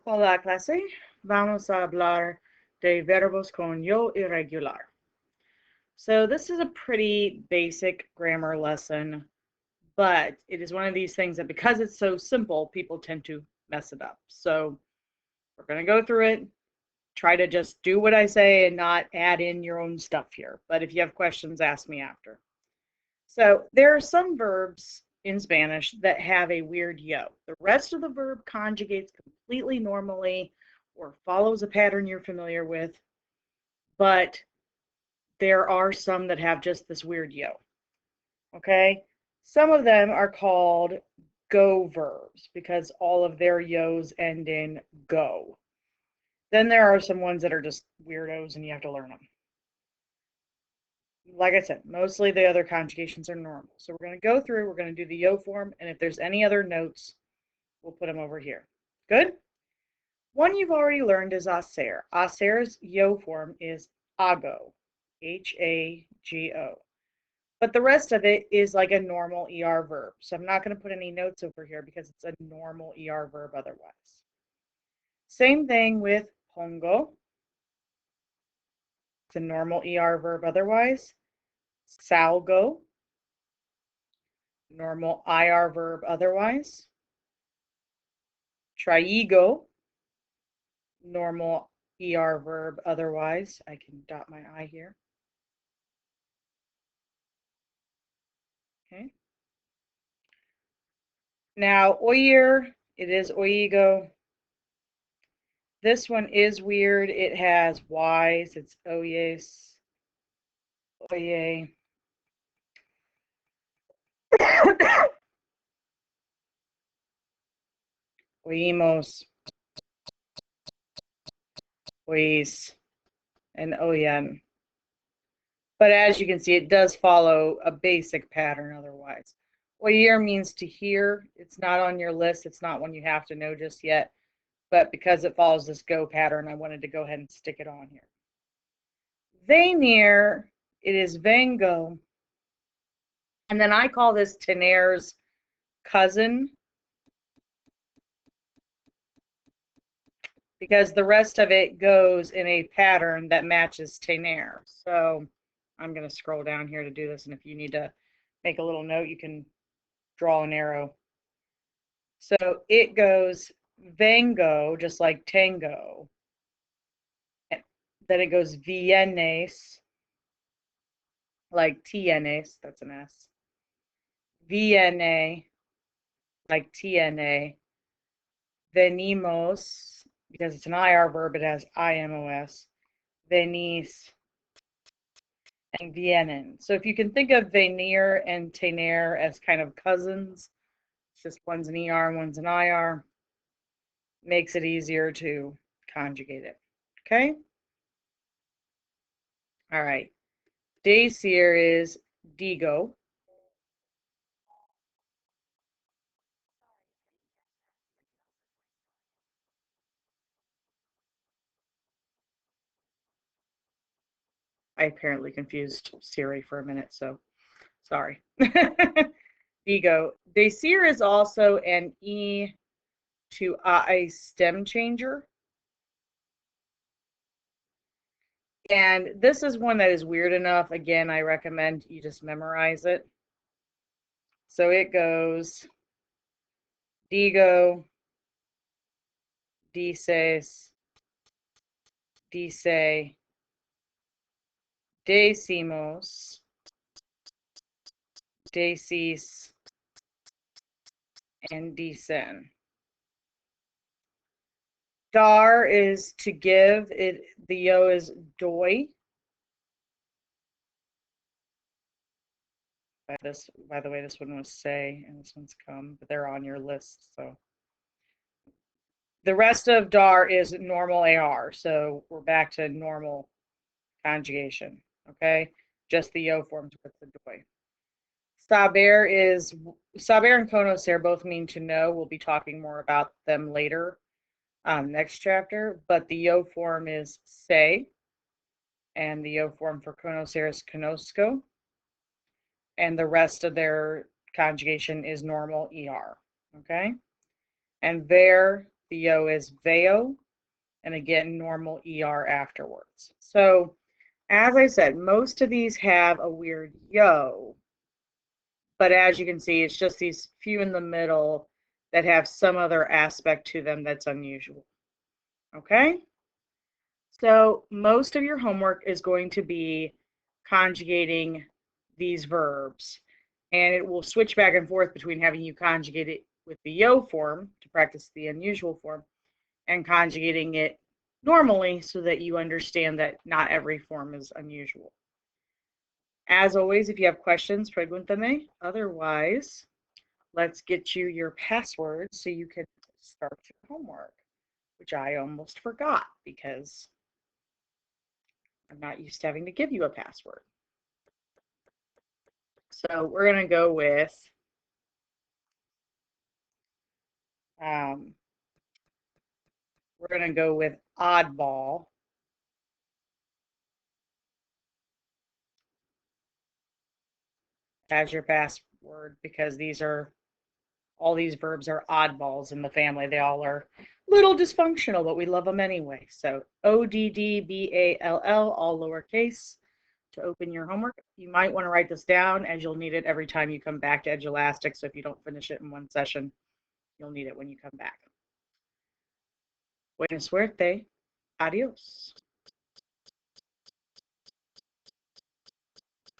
Hola clase, vamos a hablar de verbos con yo irregular. So this is a pretty basic grammar lesson, but it is one of these things that because it's so simple, people tend to mess it up. So we're going to go through it, try to just do what I say and not add in your own stuff here. But if you have questions, ask me after. So there are some verbs in Spanish that have a weird yo. The rest of the verb conjugates completely normally or follows a pattern you're familiar with, but there are some that have just this weird yo. Okay? Some of them are called go verbs because all of their yos end in go. Then there are some ones that are just weirdos and you have to learn them. Like I said, mostly the other conjugations are normal. So we're going to go through, we're going to do the yo form, and if there's any other notes, we'll put them over here. Good? One you've already learned is hacer. Hacer's yo form is hago, H-A-G-O. But the rest of it is like a normal ER verb. So I'm not going to put any notes over here because it's a normal ER verb otherwise. Same thing with pongo. It's a normal ER verb otherwise. Salgo, normal IR verb otherwise. Traigo, normal ER verb otherwise. I can dot my I here. Okay. Now, oír, it is oígo. This one is weird. It has Y's. It's oyes, oye. Oímos, oís, and oyen. But as you can see, it does follow a basic pattern otherwise. Oír means to hear. It's not on your list. It's not one you have to know just yet. But because it follows this go pattern, I wanted to go ahead and stick it on here. Venir, it is vengo. And then I call this tener's cousin because the rest of it goes in a pattern that matches tener. So I'm going to scroll down here to do this. And if you need to make a little note, you can draw an arrow. So it goes vengo, just like tango. Then it goes vienes, like tienes, that's an S. Viene, like TNA. Venimos, because it's an IR verb, it has IMOS. Venís, and vienen. So if you can think of venir and tener as kind of cousins, it's just one's an ER and one's an IR, makes it easier to conjugate it. Okay? All right. Decir is digo. I apparently confused Siri for a minute, so sorry. Digo. Decir is also an E to I stem changer. And this is one that is weird enough. Again, I recommend you just memorize it. So it goes digo, dices, dice, decimos, decís, and dicen. Dar is to give. The yo is doy. By the way, this one was say, and this one's come, but they're on your list. So the rest of dar is normal AR. So we're back to normal conjugation. Okay, just the yo forms with the doy. Saber and conocer both mean to know. We'll be talking more about them later, next chapter. But the yo form is say, and the yo form for conocer is conozco, and the rest of their conjugation is normal ER. Okay, and ver The yo is veo, and again, normal ER afterwards. So, as I said, most of these have a weird yo, but as you can see, it's just these few in the middle that have some other aspect to them that's unusual. Okay? So, most of your homework is going to be conjugating these verbs, and it will switch back and forth between having you conjugate it with the yo form to practice the unusual form and conjugating it normally so that you understand that not every form is unusual. As always, if you have questions, pregúntame. Otherwise, let's get you your password so you can start your homework, which I almost forgot because I'm not used to having to give you a password. So we're going to go with um, oddball as your password because all these verbs are oddballs in the family. They all are little dysfunctional, but we love them anyway. So ODDBALL, all lowercase, to open your homework. You might want to write this down as you'll need it every time you come back to Edulastic. So if you don't finish it in one session, you'll need it when you come back. Buena suerte. Adios.